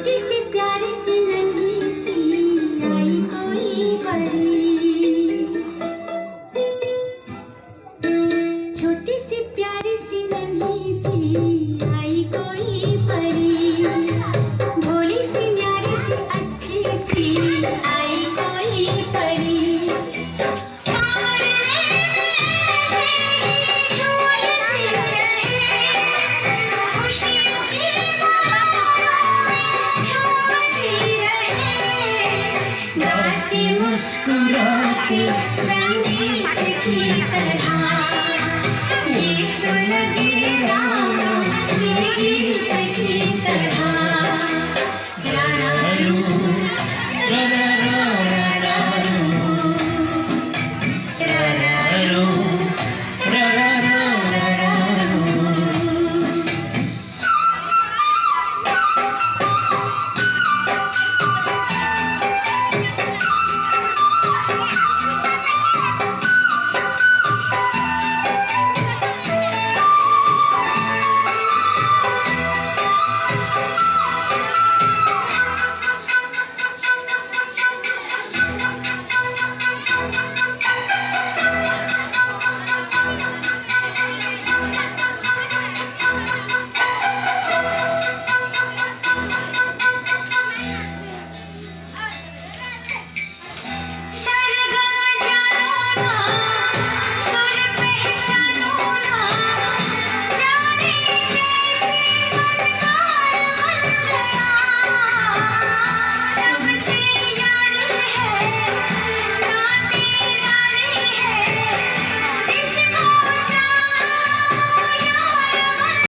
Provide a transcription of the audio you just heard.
छोटी सी प्यारी सी नन्ही सी आई कोई परी। छोटी सी प्यारी सी नन्ही सी आई कोई परी। भोली सी न्यारी सी अच्छी सी आई कोई परी। मुस्कुराते संगीत की तरह